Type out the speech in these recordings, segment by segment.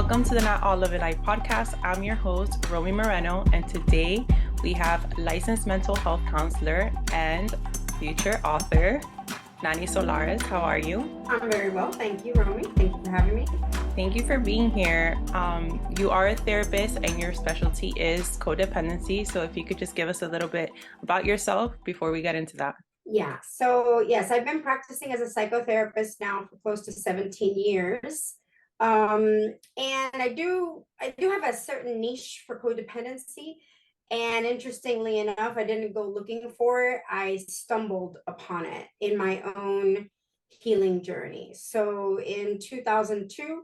Welcome to the Not All Live It Life podcast. I'm your host, Romy Moreno, and today we have licensed mental health counselor and future author, Nani Solares. How are you? I'm very well, thank you, Romy. Thank you for having me. Thank you for being here. You are a therapist and your specialty is codependency. So if you could just give us a little bit about yourself before we get into that. Yeah, so yes, I've been practicing as a psychotherapist now for close to 17 years. And I do have a certain niche for codependency. And interestingly enough, I didn't go looking for it. I stumbled upon it in my own healing journey. So in 2002,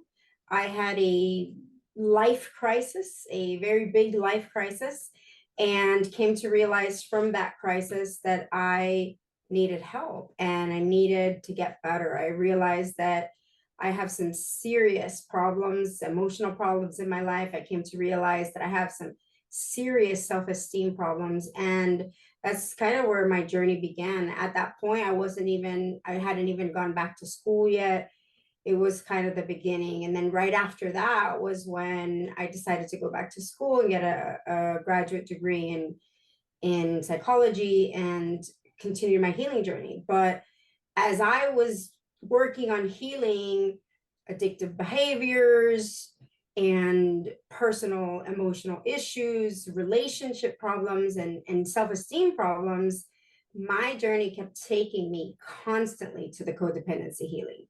I had a life crisis, a very big life crisis, and came to realize from that crisis that I needed help and I needed to get better. I realized that I have some serious problems, emotional problems in my life. I came to realize that I have some serious self-esteem problems. And that's kind of where my journey began. At that point, I hadn't even gone back to school yet. It was kind of the beginning. And then right after that was when I decided to go back to school and get a graduate degree in psychology and continue my healing journey. But as I was working on healing addictive behaviors and personal emotional issues, relationship problems, and self-esteem problems, my journey kept taking me constantly to the codependency healing.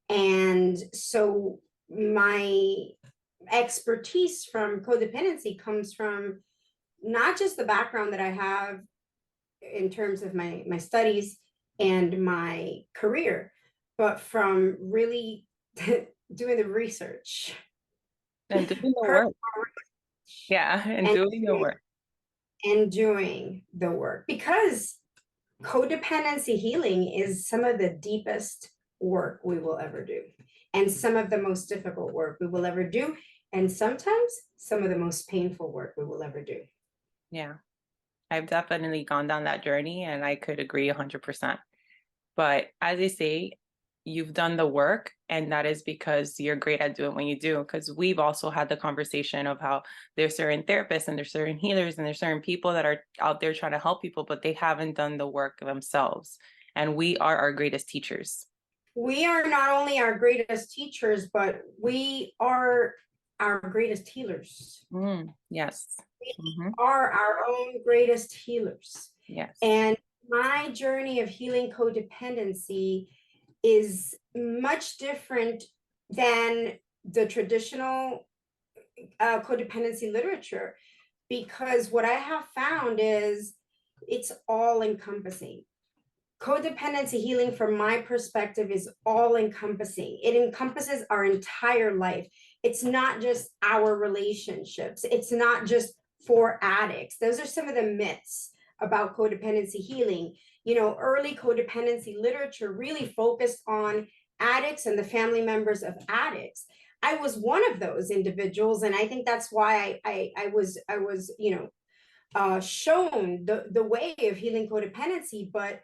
And so my expertise from codependency comes from not just the background that I have in terms of my studies and my career, but from really doing the research And doing the work. Yeah, and doing the work. And doing the work, because codependency healing is some of the deepest work we will ever do, and some of the most difficult work we will ever do, and sometimes some of the most painful work we will ever do. Yeah, I've definitely gone down that journey and I could agree 100%. But as I say, you've done the work, and that is because you're great at doing what you do. Because we've also had the conversation of how there's certain therapists and there's certain healers and there's certain people that are out there trying to help people, but they haven't done the work themselves. And we are our greatest teachers. We are not only our greatest teachers, but we are our greatest healers. Yes. We are our own greatest healers. Yes. And my journey of healing codependency is much different than the traditional codependency literature, because what I have found is it's all encompassing. Codependency healing, from my perspective, is all encompassing. It encompasses our entire life. It's not just our relationships. It's not just for addicts. Those are some of the myths about codependency healing. You know, early codependency literature really focused on addicts and the family members of addicts. I was one of those individuals, and I think that's why I was shown the way of healing codependency. But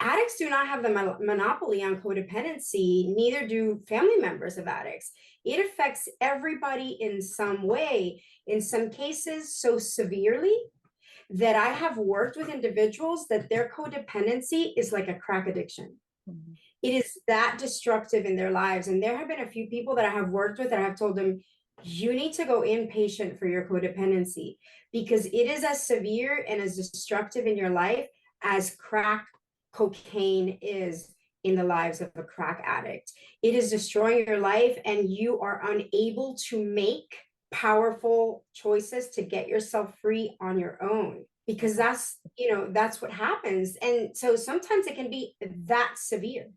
addicts do not have the monopoly on codependency, neither do family members of addicts. It affects everybody in some way, in some cases so severely that I have worked with individuals that their codependency is like a crack addiction. Mm-hmm. It is that destructive in their lives. And there have been a few people that I have worked with that I have told them, you need to go inpatient for your codependency, because it is as severe and as destructive in your life as crack cocaine is in the lives of a crack addict. It is destroying your life, and you are unable to make powerful choices to get yourself free on your own, because that's what happens. And so sometimes it can be that severe.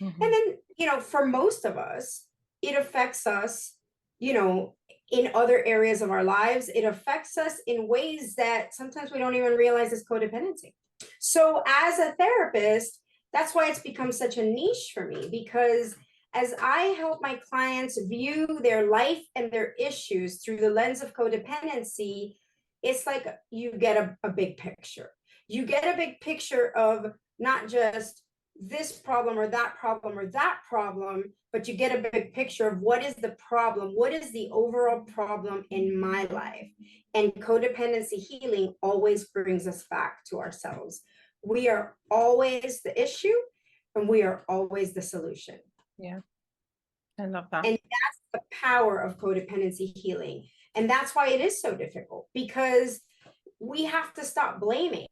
Mm-hmm. And then, for most of us, it affects us, in other areas of our lives. It affects us in ways that sometimes we don't even realize is codependency. So as a therapist, that's why it's become such a niche for me, because as I help my clients view their life and their issues through the lens of codependency, it's like you get a big picture. You get a big picture of not just this problem or that problem or that problem, but you get a big picture of what is the problem, what is the overall problem in my life. And codependency healing always brings us back to ourselves. We are always the issue and we are always the solution. Yeah, I love that. And that's the power of codependency healing. And that's why it is so difficult, because we have to stop blaming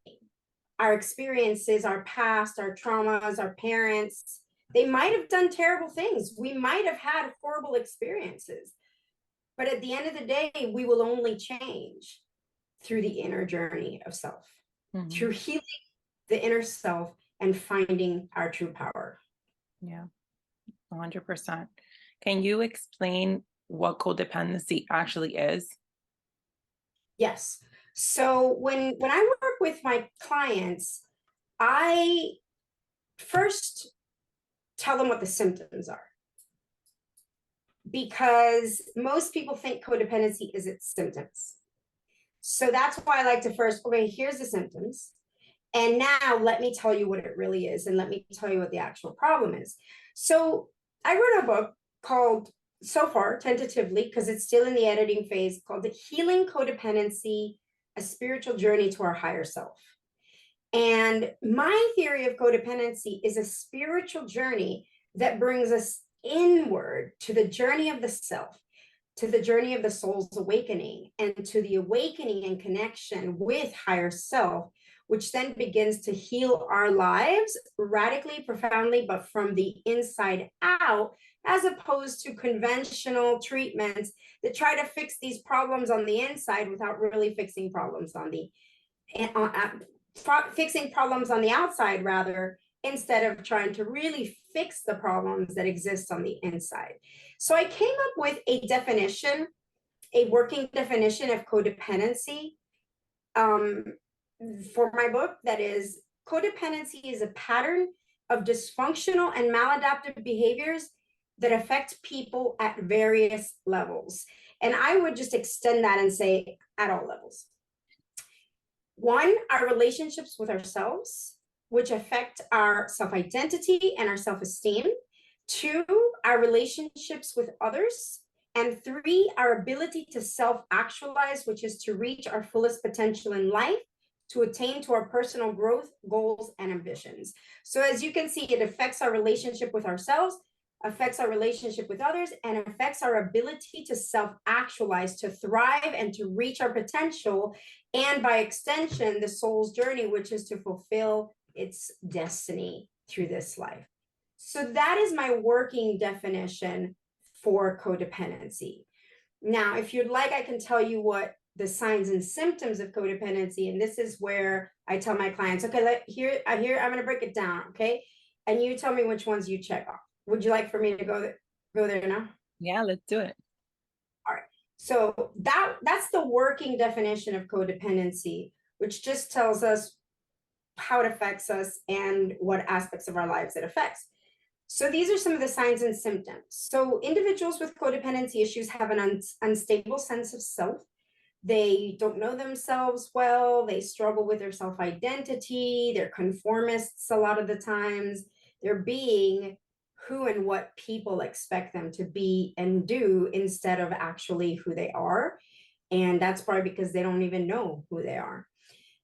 our experiences, our past, our traumas, our parents. They might have done terrible things. We might have had horrible experiences. But at the end of the day, we will only change through the inner journey of self, through healing the inner self and finding our true power. Yeah, 100%. Can you explain what codependency actually is? Yes. So when I work with my clients, I first tell them what the symptoms are, because most people think codependency is its symptoms. So that's why I like to first, okay, here's the symptoms. And now let me tell you what it really is. And let me tell you what the actual problem is. So I wrote a book called, so far, tentatively, because it's still in the editing phase, called The Healing Codependency, A Spiritual Journey to Our Higher Self. And my theory of codependency is a spiritual journey that brings us inward to the journey of the self, to the journey of the soul's awakening, and to the awakening and connection with higher self, which then begins to heal our lives radically, profoundly, but from the inside out, as opposed to conventional treatments that try to fix these problems on the inside without really fixing problems on the fixing problems on the outside, rather, instead of trying to really fix the problems that exist on the inside. So I came up with a definition, a working definition of codependency for my book. That is, codependency is a pattern of dysfunctional and maladaptive behaviors that affect people at various levels. And I would just extend that and say at all levels. One, our relationships with ourselves, which affect our self-identity and our self-esteem. Two, our relationships with others. And three, our ability to self-actualize, which is to reach our fullest potential in life, to attain to our personal growth, goals, and ambitions. So as you can see, it affects our relationship with ourselves, affects our relationship with others, and affects our ability to self-actualize, to thrive, and to reach our potential, and by extension, the soul's journey, which is to fulfill its destiny through this life. So that is my working definition for codependency. Now, if you'd like, I can tell you what the signs and symptoms of codependency, and this is where I tell my clients, okay, here I'm going to break it down, okay? And you tell me which ones you check off. Would you like for me to go there now? Yeah, let's do it. All right. So that's the working definition of codependency, which just tells us how it affects us and what aspects of our lives it affects. So these are some of the signs and symptoms. So individuals with codependency issues have an unstable sense of self. They don't know themselves well. They struggle with their self-identity. They're conformists a lot of the times. They're being who and what people expect them to be and do instead of actually who they are. And that's probably because they don't even know who they are.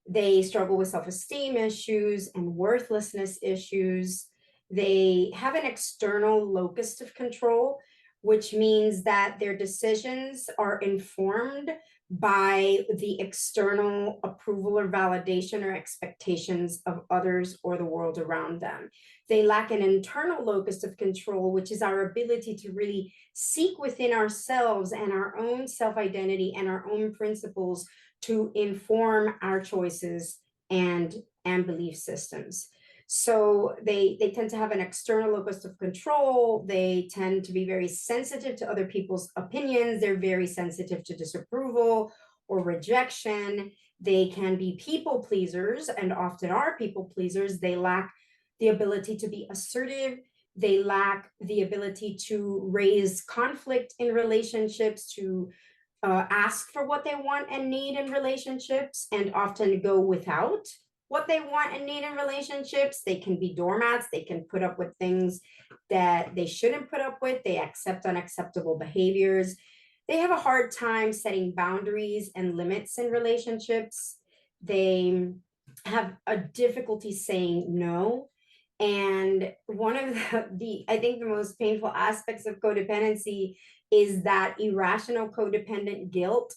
They struggle with self-esteem issues and worthlessness issues. They have an external locus of control, which means that their decisions are informed by the external approval or validation or expectations of others or the world around them. They lack an internal locus of control, which is our ability to really seek within ourselves and our own self-identity and our own principles to inform our choices and belief systems. So they tend to have an external locus of control. They tend to be very sensitive to other people's opinions. They're very sensitive to disapproval or rejection. They can be people pleasers and often are people pleasers. They lack the ability to be assertive. They lack the ability to raise conflict in relationships, to ask for what they want and need in relationships, and often go without what they want and need in relationships. They can be doormats. They can put up with things that they shouldn't put up with. They accept unacceptable behaviors. They have a hard time setting boundaries and limits in relationships. They have a difficulty saying no. And one of the I think the most painful aspects of codependency is that irrational codependent guilt.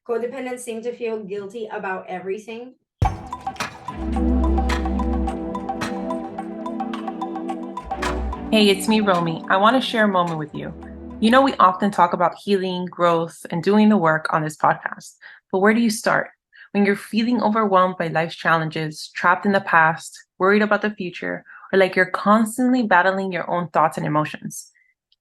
Codependents seem to feel guilty about everything. Hey, it's me, Romy. I want to share a moment with you. You know, we often talk about healing, growth, and doing the work on this podcast. But where do you start? When you're feeling overwhelmed by life's challenges, trapped in the past, worried about the future, or like you're constantly battling your own thoughts and emotions.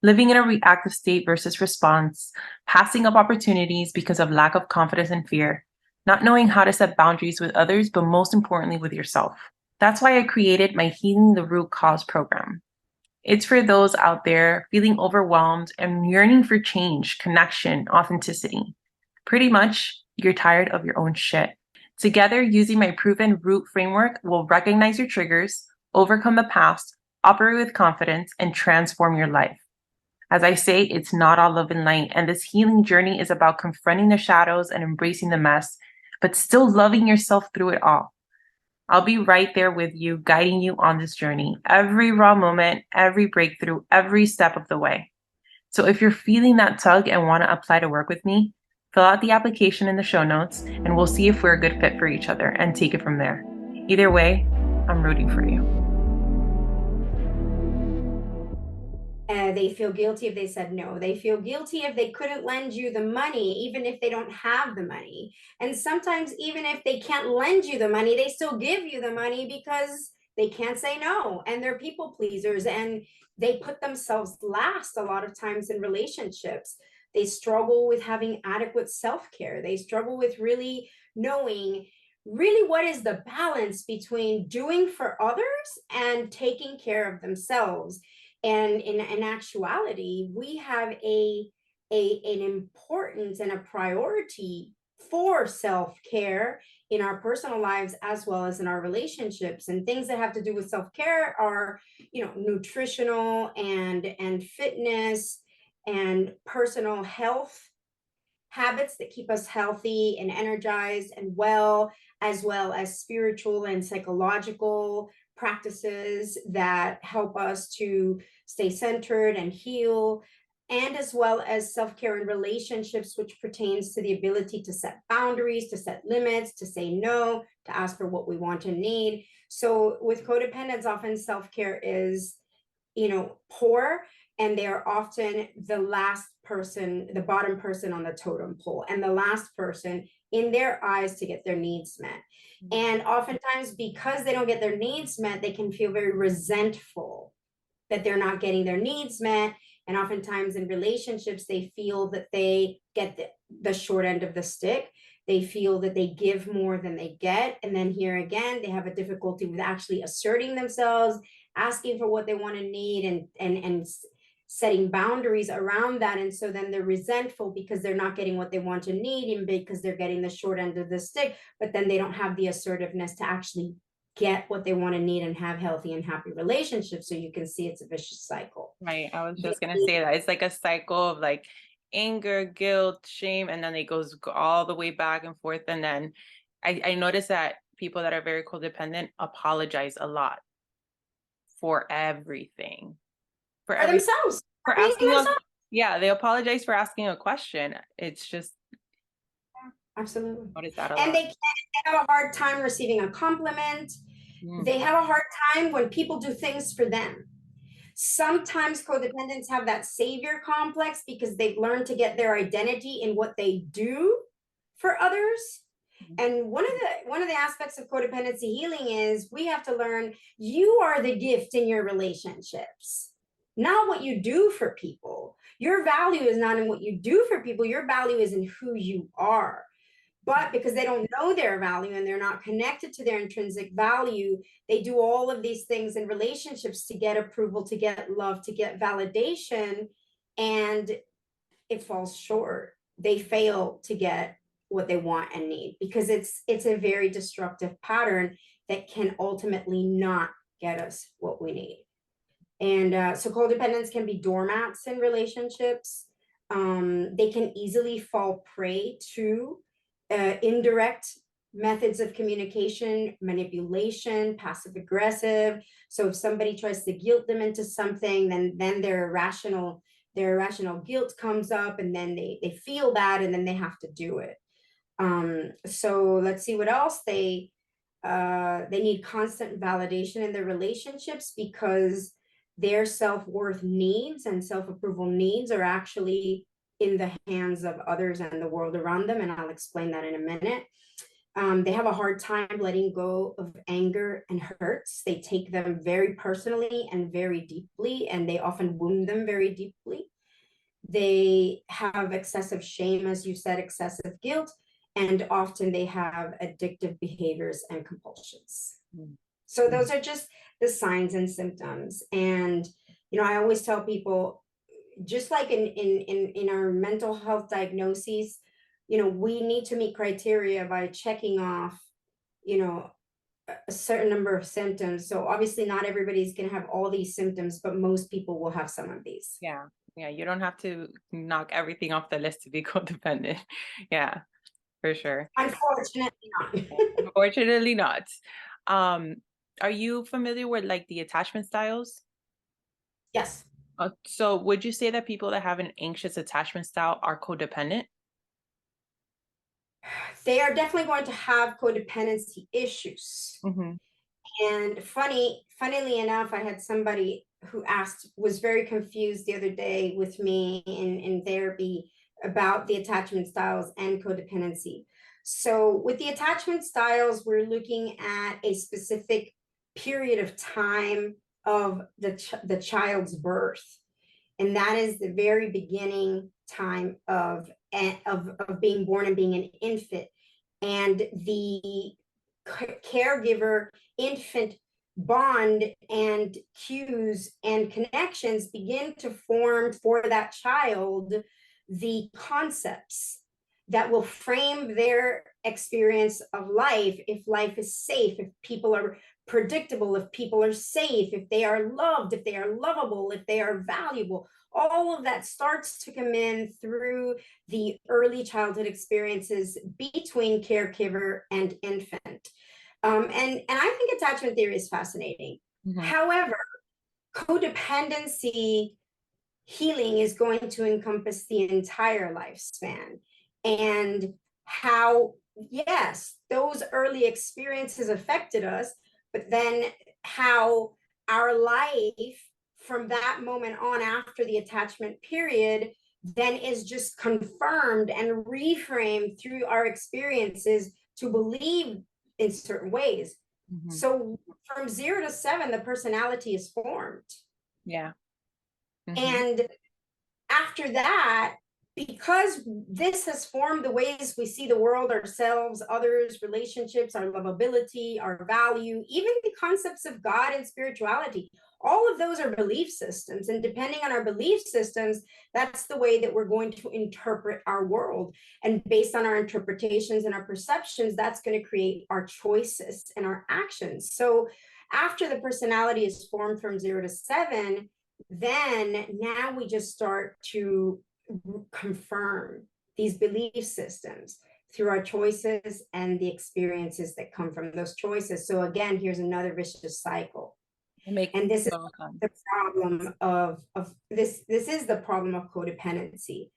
Living in a reactive state versus response, passing up opportunities because of lack of confidence and fear, not knowing how to set boundaries with others, but most importantly with yourself. That's why I created my Healing the Root Cause program. It's for those out there feeling overwhelmed and yearning for change, connection, authenticity. Pretty much, you're tired of your own shit. Together, using my proven root framework, we'll recognize your triggers, overcome the past, operate with confidence, and transform your life. As I say, it's not all love and light, and this healing journey is about confronting the shadows and embracing the mess, but still loving yourself through it all. I'll be right there with you, guiding you on this journey, every raw moment, every breakthrough, every step of the way. So if you're feeling that tug and want to apply to work with me, fill out the application in the show notes, and we'll see if we're a good fit for each other and take it from there. Either way, I'm rooting for you. They feel guilty if they said no. They feel guilty if they couldn't lend you the money, even if they don't have the money. And sometimes, even if they can't lend you the money, they still give you the money because they can't say no. And they're people pleasers and they put themselves last a lot of times in relationships. They struggle with having adequate self care. They struggle with really knowing really what is the balance between doing for others and taking care of themselves. And in actuality, we have an importance and a priority for self-care in our personal lives as well as in our relationships. And things that have to do with self-care are, nutritional and fitness and personal health habits that keep us healthy and energized and as well as spiritual and psychological practices that help us to stay centered and heal, and as well as self-care in relationships, which pertains to the ability to set boundaries, to set limits, to say no, to ask for what we want and need. So with codependence, often self-care is, poor, and they are often the last person, the bottom person on the totem pole, and the last person in their eyes to get their needs met. And oftentimes, because they don't get their needs met, they can feel very resentful that they're not getting their needs met. And oftentimes in relationships, they feel that they get the short end of the stick. They feel that they give more than they get. And then here again, they have a difficulty with actually asserting themselves, asking for what they want and need, and setting boundaries around that. And so then they're resentful because they're not getting what they want and need, and because they're getting the short end of the stick, but then they don't have the assertiveness to actually get what they want to need and have healthy and happy relationships. So you can see it's a vicious cycle. Right. I was just going to say that. It's like a cycle of like anger, guilt, shame, and then it goes all the way back and forth. And then I noticed that people that are very codependent apologize a lot for everything. For themselves. For asking yeah, they apologize for asking a question. It's just absolutely. What is that? And they have a hard time receiving a compliment. They have a hard time when people do things for them. Sometimes codependents have that savior complex because they've learned to get their identity in what they do for others. And one of the aspects of codependency healing is we have to learn you are the gift in your relationships, not what you do for people. Your value is not in what you do for people. Your value is in who you are. But because they don't know their value and they're not connected to their intrinsic value, they do all of these things in relationships to get approval, to get love, to get validation, and it falls short. They fail to get what they want and need, because it's a very destructive pattern that can ultimately not get us what we need. And so codependents can be doormats in relationships. They can easily fall prey to indirect methods of communication, manipulation, passive aggressive. So if somebody tries to guilt them into something, then their irrational guilt comes up, and then they feel bad, and then they have to do it. So let's see what else. They need constant validation in their relationships, because their self-worth needs and self-approval needs are actually in the hands of others and the world around them, and I'll explain that in a minute. They have a hard time letting go of anger and hurts. They take them very personally and very deeply, and they often wound them very deeply. They have excessive shame, as you said, excessive guilt, and often they have addictive behaviors and compulsions. So those are just the signs and symptoms. And, I always tell people, just like in our mental health diagnoses, we need to meet criteria by checking off, a certain number of symptoms. So obviously not everybody's going to have all these symptoms, but most people will have some of these. Yeah. Yeah. You don't have to knock everything off the list to be codependent. Yeah, for sure. Unfortunately not. Unfortunately not. Are you familiar with like the attachment styles? Yes. So would you say that people that have an anxious attachment style are codependent? They are definitely going to have codependency issues. Mm-hmm. And funnily enough, I had somebody who was very confused the other day with me in therapy about the attachment styles and codependency. So with the attachment styles, we're looking at a specific period of time of the child's birth. And that is the very beginning time of being born and being an infant. And the caregiver infant bond and cues and connections begin to form for that child the concepts that will frame their experience of life. If life is safe, if people are predictable, if people are safe, if they are loved, if they are lovable, if they are valuable, all of that starts to come in through the early childhood experiences between caregiver and infant. And I think attachment theory is fascinating. Mm-hmm. However, codependency healing is going to encompass the entire lifespan, and how, yes, those early experiences affected us, but then how our life from that moment on after the attachment period then is just confirmed and reframed through our experiences to believe in certain ways. Mm-hmm. So from 0 to 7, the personality is formed. Yeah. Mm-hmm. And after that, because this has formed the ways we see the world, ourselves, others, relationships, our lovability, our value, even the concepts of God and spirituality, all of those are belief systems. And depending on our belief systems, that's the way that we're going to interpret our world. And based on our interpretations and our perceptions, that's going to create our choices and our actions. So after the personality is formed from 0 to 7, then now we just start to confirm these belief systems through our choices and the experiences that come from those choices. So again, here's another vicious cycle. And this is the problem of this. This is the problem of codependency,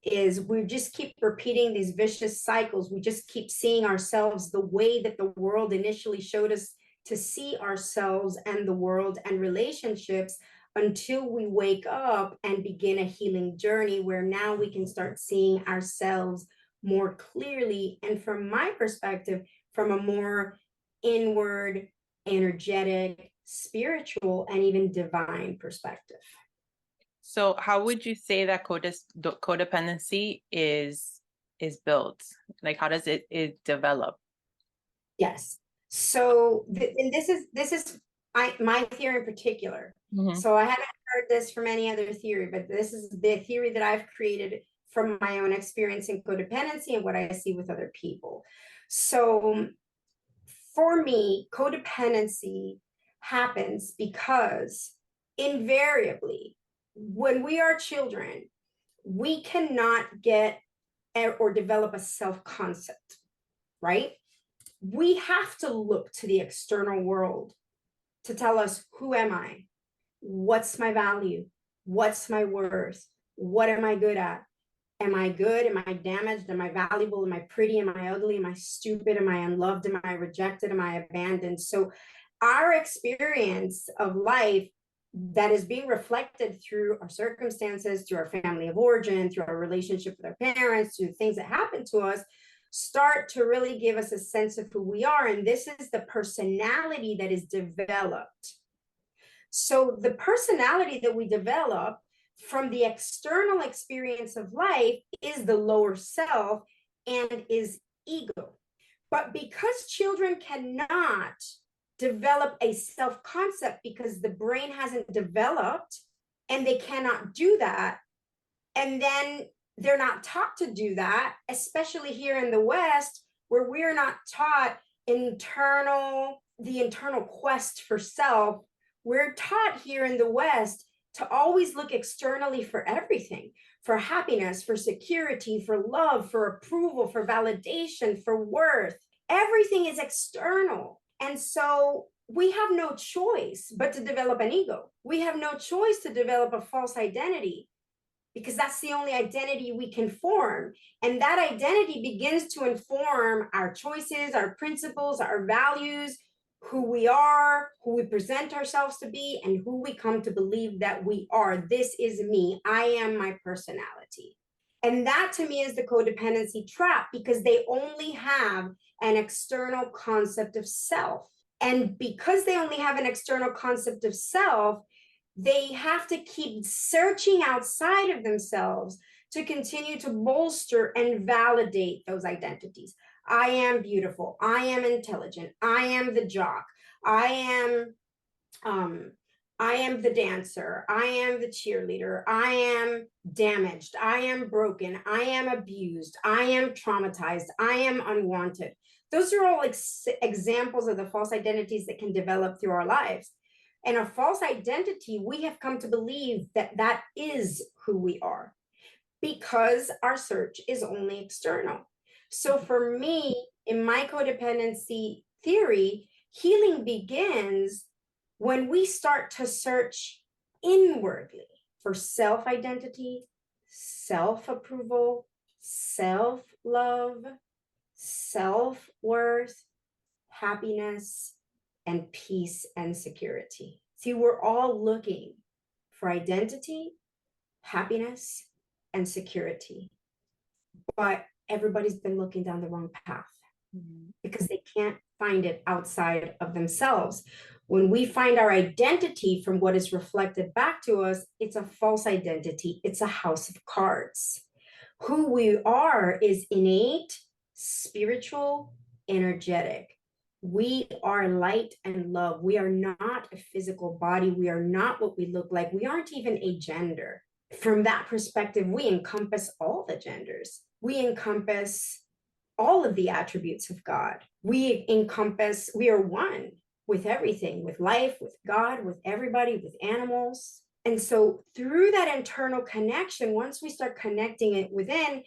is we just keep repeating these vicious cycles. We just keep seeing ourselves the way that the world initially showed us to see ourselves and the world and relationships, until we wake up and begin a healing journey where now we can start seeing ourselves more clearly. And from my perspective, from a more inward, energetic, spiritual, and even divine perspective. So how would you say that codependency is built? Like, how does it develop? Yes. So and this is my theory in particular. Mm-hmm. So I haven't heard this from any other theory, but this is the theory that I've created from my own experience in codependency and what I see with other people. So for me, codependency happens because invariably, when we are children, we cannot get or develop a self-concept, right? We have to look to the external world to tell us, who am I? What's my value? What's my worth? What am I good at? Am I good? Am I damaged? Am I valuable? Am I pretty? Am I ugly? Am I stupid? Am I unloved? Am I rejected? Am I abandoned? So our experience of life that is being reflected through our circumstances, through our family of origin, through our relationship with our parents, through things that happen to us, start to really give us a sense of who we are. And this is the personality that is developed. So the personality that we develop from the external experience of life is the lower self and is ego. But because children cannot develop a self-concept because the brain hasn't developed and they cannot do that, and then they're not taught to do that, especially here in the West, where we're not taught the internal quest for self. We're taught here in the West to always look externally for everything, for happiness, for security, for love, for approval, for validation, for worth. Everything is external. And so we have no choice but to develop an ego. We have no choice to develop a false identity, because that's the only identity we can form. And that identity begins to inform our choices, our principles, our values, who we are, who we present ourselves to be, and who we come to believe that we are. This is me. I am my personality. And that to me is the codependency trap, because they only have an external concept of self. And because they only have an external concept of self, they have to keep searching outside of themselves to continue to bolster and validate those identities. I am beautiful. I am intelligent. I am the jock. I am the dancer. I am the cheerleader. I am damaged. I am broken. I am abused. I am traumatized. I am unwanted. Those are all examples of the false identities that can develop through our lives. And a false identity, we have come to believe that that is who we are, because our search is only external. So for me, in my codependency theory, healing begins when we start to search inwardly for self-identity, self-approval, self-love, self-worth, happiness, and peace and security. See, we're all looking for identity, happiness, and security, but everybody's been looking down the wrong path because they can't find it outside of themselves. When we find our identity from what is reflected back to us, it's a false identity. It's a house of cards. Who we are is innate, spiritual, energetic. We are light and love. We are not a physical body. We are not what we look like. We aren't even a gender. From that perspective, we encompass all the genders. We encompass all of the attributes of God. We are one with everything, with life, with God, with everybody, with animals. And so through that internal connection, once we start connecting it within,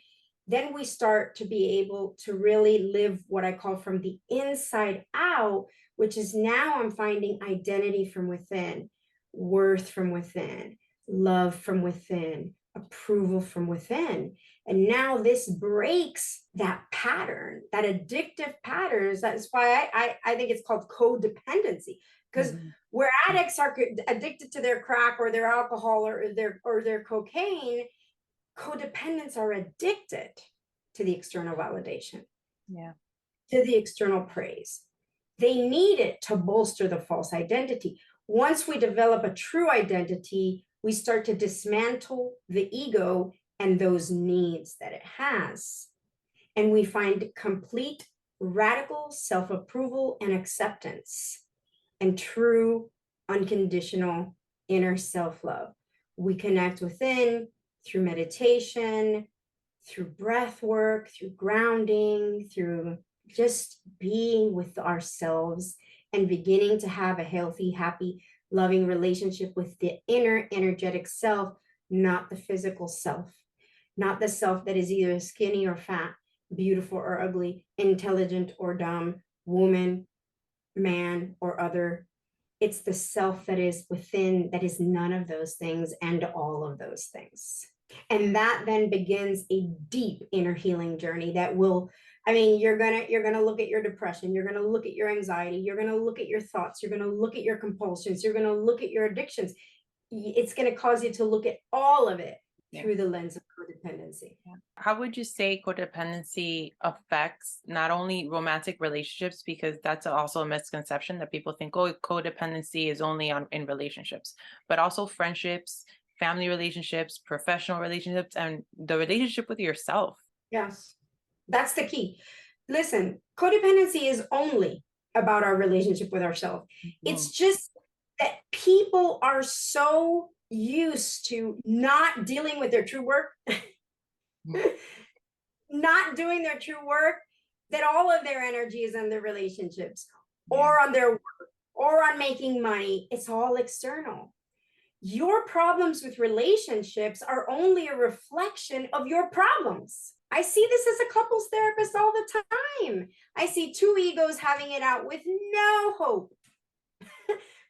then we start to be able to really live what I call from the inside out, which is now I'm finding identity from within, worth from within, love from within, approval from within. And now this breaks that pattern, that addictive patterns. That's why I think it's called codependency, because where addicts are addicted to their crack or their alcohol or their cocaine, codependents are addicted to the external validation, to the external praise. They need it to bolster the false identity. Once we develop a true identity, we start to dismantle the ego and those needs that it has. And we find complete, radical self-approval and acceptance and true, unconditional inner self-love. We connect within through meditation, through breath work, through grounding, through just being with ourselves and beginning to have a healthy, happy, loving relationship with the inner energetic self, not the physical self, not the self that is either skinny or fat, beautiful or ugly, intelligent or dumb, woman, man, or other. It's the self that is within, that is none of those things and all of those things. And that then begins a deep inner healing journey that will, I mean, you're gonna look at your depression, you're gonna look at your anxiety, you're gonna look at your thoughts, you're gonna look at your compulsions, you're gonna look at your addictions. It's gonna cause you to look at all of it through the lens of codependency. How would you say codependency affects not only romantic relationships, because that's also a misconception that people think, oh, codependency is only in relationships, but also friendships, family relationships, professional relationships, and the relationship with yourself. Yes, that's the key. Listen, codependency is only about our relationship with ourselves. It's just that people are so used to not dealing with their true work, not doing their true work, that all of their energy is on their relationships or on their work or on making money. It's all external. Your problems with relationships are only a reflection of your problems. I see this as a couples therapist all the time. I see two egos having it out with no hope.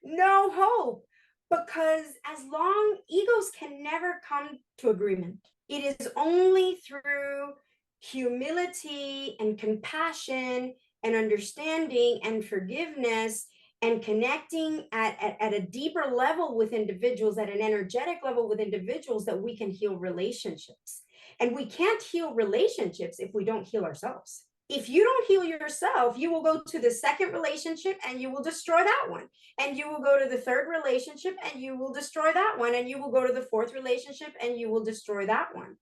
No hope. Because as long, egos can never come to agreement. It is only through humility and compassion and understanding and forgiveness and connecting at a deeper level with individuals, at an energetic level with individuals, that we can heal relationships. And we can't heal relationships if we don't heal ourselves. If you don't heal yourself, you will go to the second relationship and you will destroy that one. And you will go to the third relationship and you will destroy that one. And you will go to the fourth relationship and you will destroy that one.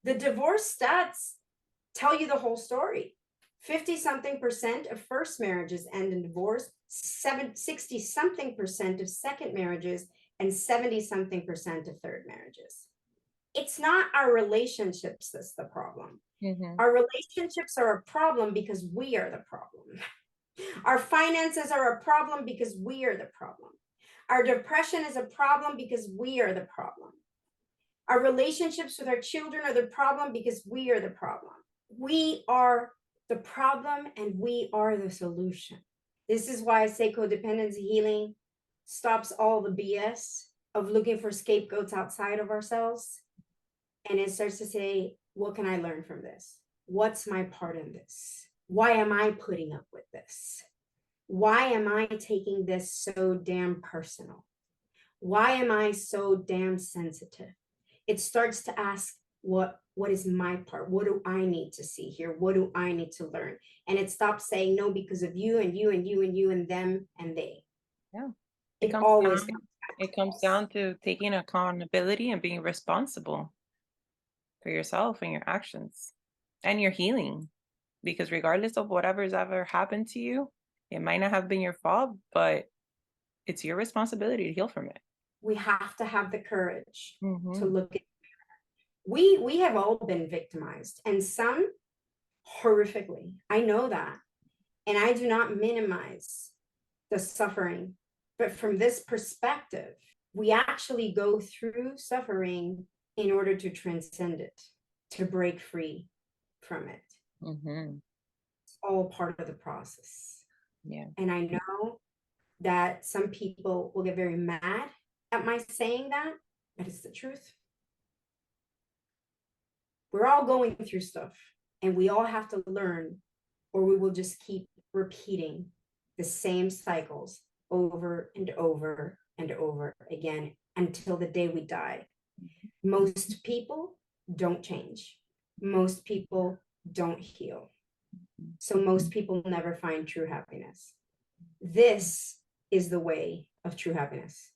The divorce stats tell you the whole story. 50-something% of first marriages end in divorce, 60-something% of second marriages, and 70-something% of third marriages. It's not our relationships that's the problem. Our relationships are a problem because we are the problem. Our finances are a problem because we are the problem. Our depression is a problem because we are the problem. Our relationships with our children are the problem because we are the problem. We are the problem and we are the solution. This is why I say codependency healing stops all the BS of looking for scapegoats outside of ourselves. And it starts to say, what can I learn from this? What's my part in this? Why am I putting up with this? Why am I taking this so damn personal? Why am I so damn sensitive? It starts to ask, what is my part? What do I need to see here? What do I need to learn? And it stops saying no because of you and you and you and you and them and they. Yeah. It always It comes down to taking accountability and being responsible for yourself and your actions and your healing. Because regardless of whatever's ever happened to you, it might not have been your fault, but it's your responsibility to heal from it. We have to have the courage to look at. We have all been victimized, and some horrifically. I know that. And I do not minimize the suffering. But from this perspective, we actually go through suffering in order to transcend it, to break free from it. It's all part of the process. Yeah. And I know that some people will get very mad at my saying that, but it's the truth. We're all going through stuff and we all have to learn, or we will just keep repeating the same cycles over and over and over again until the day we die. Most people don't change. Most people don't heal. So most people never find true happiness. This is the way of true happiness.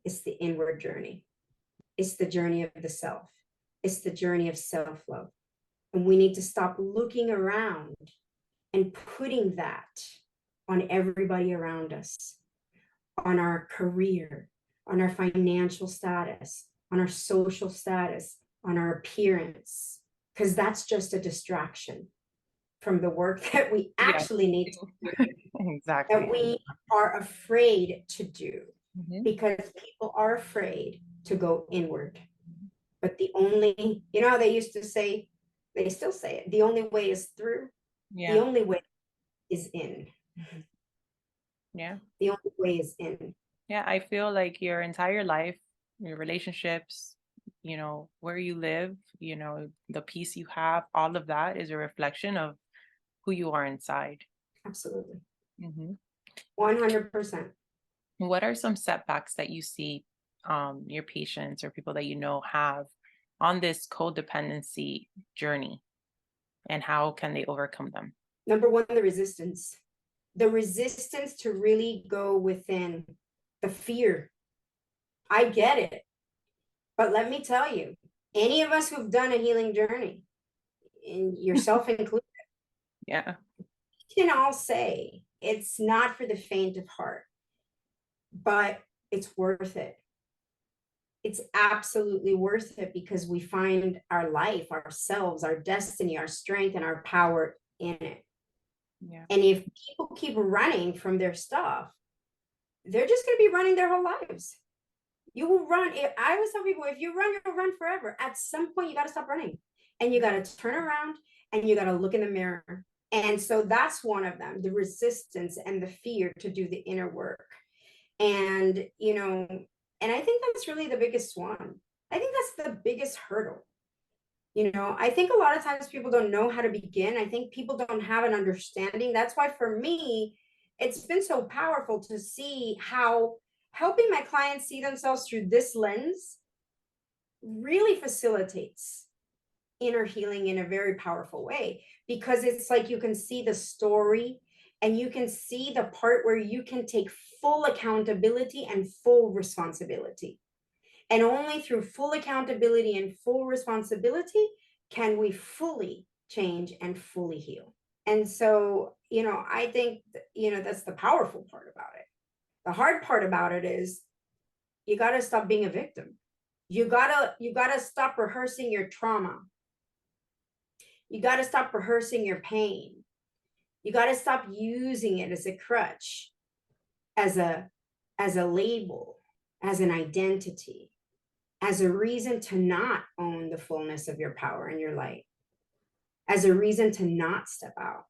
It's the inward journey. It's the journey of the self. It's the journey of self-love. And we need to stop looking around and putting that on everybody around us, on our career, on our financial status, on our social status, on our appearance. because that's just a distraction from the work that we Yeah, actually need to do, exactly. that we are afraid to do, Mhm. because people are afraid to go inward. But the only, you know how they used to say, they still say it, the only way is through, the Yeah. only way is in. Mhm. Yeah. The only way is in. Yeah. I feel like your entire life, your relationships, where you live, the peace you have, all of that is a reflection of who you are inside. Absolutely. Hmm. 100%. What are some setbacks that you see your patients or people that you know have on this codependency journey, and how can they overcome them? Number one, the resistance to really go within, the fear. I get it. But let me tell you, any of us who've done a healing journey, and yourself included, Yeah. can all say it's not for the faint of heart, but it's worth it. It's absolutely worth it, because we find our life, ourselves, our destiny, our strength, and our power in it. Yeah. And if people keep running from their stuff, they're just going to be running their whole lives. You will run. I always tell people, if you run, you'll run forever. At some point, you got to stop running, and you got to turn around, and you got to look in the mirror. And so that's one of them, the resistance and the fear to do the inner work. And, and I think that's really the biggest one. I think that's the biggest hurdle. I think a lot of times people don't know how to begin. I think people don't have an understanding. That's why for me, it's been so powerful to see how helping my clients see themselves through this lens really facilitates inner healing in a very powerful way, because it's like you can see the story, and you can see the part where you can take full accountability and full responsibility. And only through full accountability and full responsibility can we fully change and fully heal. And so, I think, that's the powerful part about it. The hard part about it is you got to stop being a victim. You got to stop rehearsing your trauma. You got to stop rehearsing your pain. You got to stop using it as a crutch, as a label, as an identity, as a reason to not own the fullness of your power and your light, as a reason to not step out.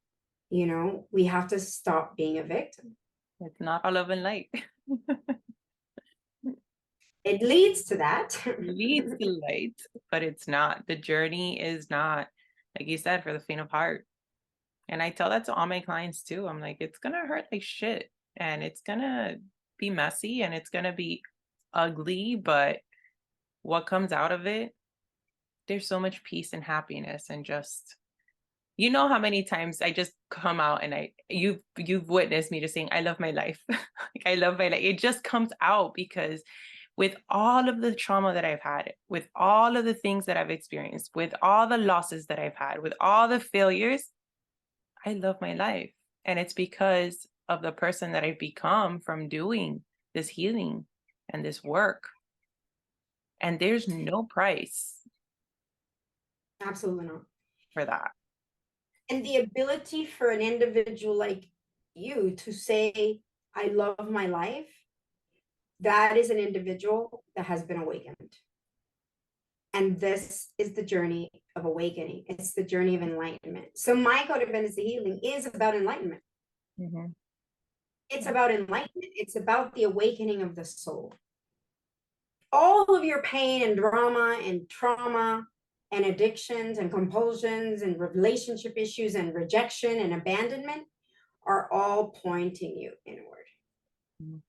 We have to stop being a victim. It's not all love and light. It leads to that. Leads to light, but it's not. The journey is not, like you said, for the faint of heart. And I tell that to all my clients too. I'm like, it's gonna hurt like shit, and it's gonna be messy, and it's gonna be ugly, but what comes out of it, there's so much peace and happiness, and just, how many times I just come out and you've witnessed me just saying I love my life. Like, I love my life. It just comes out because with all of the trauma that I've had, with all of the things that I've experienced, with all the losses that I've had, with all the failures, I love my life. And it's because of the person that I've become from doing this healing and this work. And there's no price Absolutely not. for that. And the ability for an individual like you to say, I love my life, that is an individual that has been awakened. And this is the journey of awakening. It's the journey of enlightenment. So my codependency healing is about enlightenment. Mhm. It's about enlightenment. It's about the awakening of the soul. All of your pain and drama and trauma and addictions and compulsions and relationship issues and rejection and abandonment are all pointing you inward. Mhm.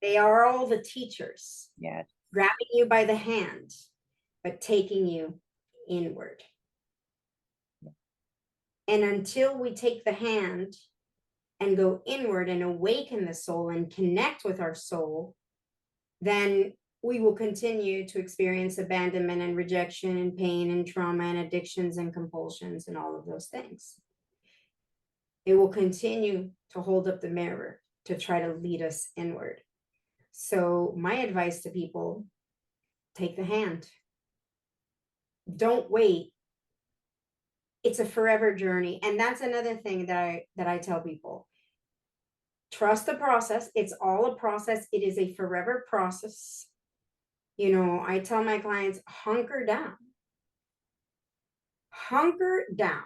They are all the teachers Yes. grabbing you by the hand, but taking you inward. And until we take the hand and go inward and awaken the soul and connect with our soul, then we will continue to experience abandonment and rejection and pain and trauma and addictions and compulsions and all of those things. It will continue to hold up the mirror to try to lead us inward. So my advice to people, take the hand. Don't wait it's a forever journey. And that's another thing that I tell people. Trust the process. It's all a process. It is a forever process. You know, I tell my clients, hunker down. Hunker down.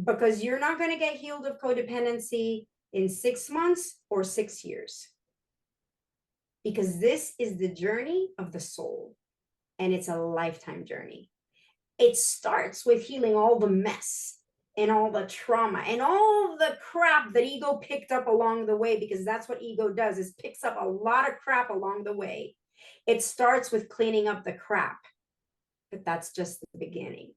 Because you're not going to get healed of codependency in 6 months or 6 years. Because this is the journey of the soul, and it's a lifetime journey. It starts with healing all the mess and all the trauma and all the crap that ego picked up along the way, because that's what ego does, is picks up a lot of crap along the way. It starts with cleaning up the crap, but that's just the beginning.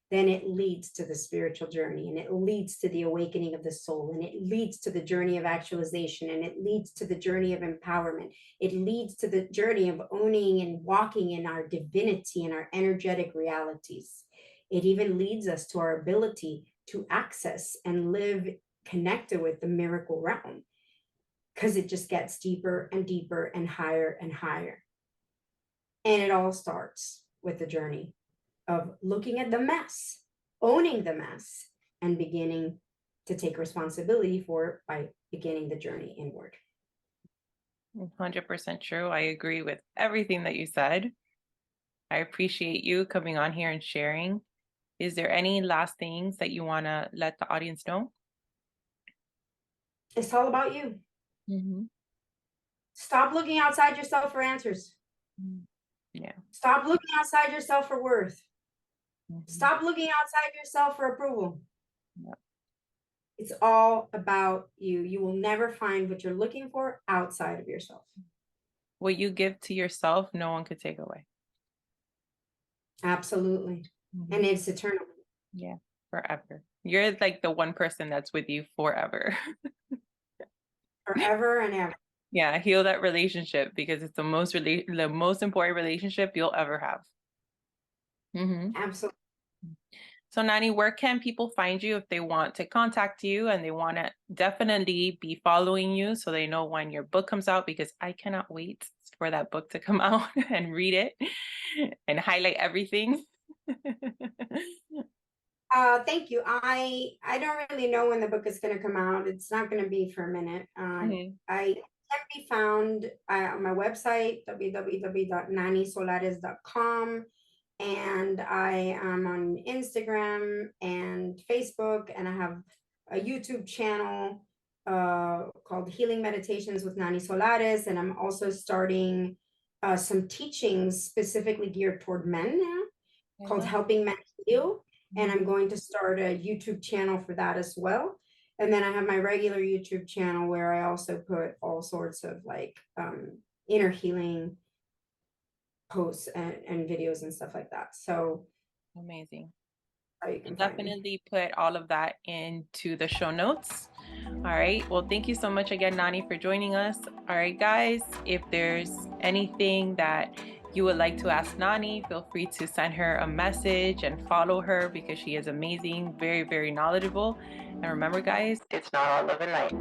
Then it leads to the spiritual journey, and it leads to the awakening of the soul, and it leads to the journey of actualization, and it leads to the journey of empowerment. It leads to the journey of owning and walking in our divinity and our energetic realities. It even leads us to our ability to access and live connected with the miracle realm, because it just gets deeper and deeper and higher and higher. And it all starts with the journey of looking at the mess, owning the mess, and beginning to take responsibility for it by beginning the journey inward. 100% true. I agree with everything that you said. I appreciate you coming on here and sharing. Is there any last things that you want to let the audience know? It's all about you. Mm-hmm. Stop looking outside yourself for answers. Yeah. Stop looking outside yourself for worth. Mm-hmm. Stop looking outside yourself for approval. Yeah. It's all about you. You will never find what you're looking for outside of yourself. What you give to yourself, no one could take away. Absolutely. Mm-hmm. And it's eternal. Yeah, forever. You're like the one person that's with you forever. Forever and ever. Yeah, heal that relationship, because it's the most important relationship you'll ever have. Mm-hmm. Absolutely. So Nani, where can people find you if they want to contact you and they want to definitely be following you so they know when your book comes out? Because I cannot wait for that book to come out and read it and highlight everything. Thank you. I don't really know when the book is going to come out. It's not going to be for a minute. Mm-hmm. I can be found on my website, www.nanisolares.com. And I am on Instagram and Facebook, and I have a YouTube channel called Healing Meditations with Nani Solares. And I'm also starting some teachings specifically geared toward men now, called Helping Men Heal. And I'm going to start a YouTube channel for that as well. And then I have my regular YouTube channel where I also put all sorts of like inner healing posts and videos and stuff like that. So amazing. you can Definitely put all of that into the show notes. All right. Well, thank you so much again, Nani, for joining us. All right, guys, if there's anything that you would like to ask Nani, feel free to send her a message and follow her, because she is amazing, very, very knowledgeable. And remember, guys, it's not all love and light.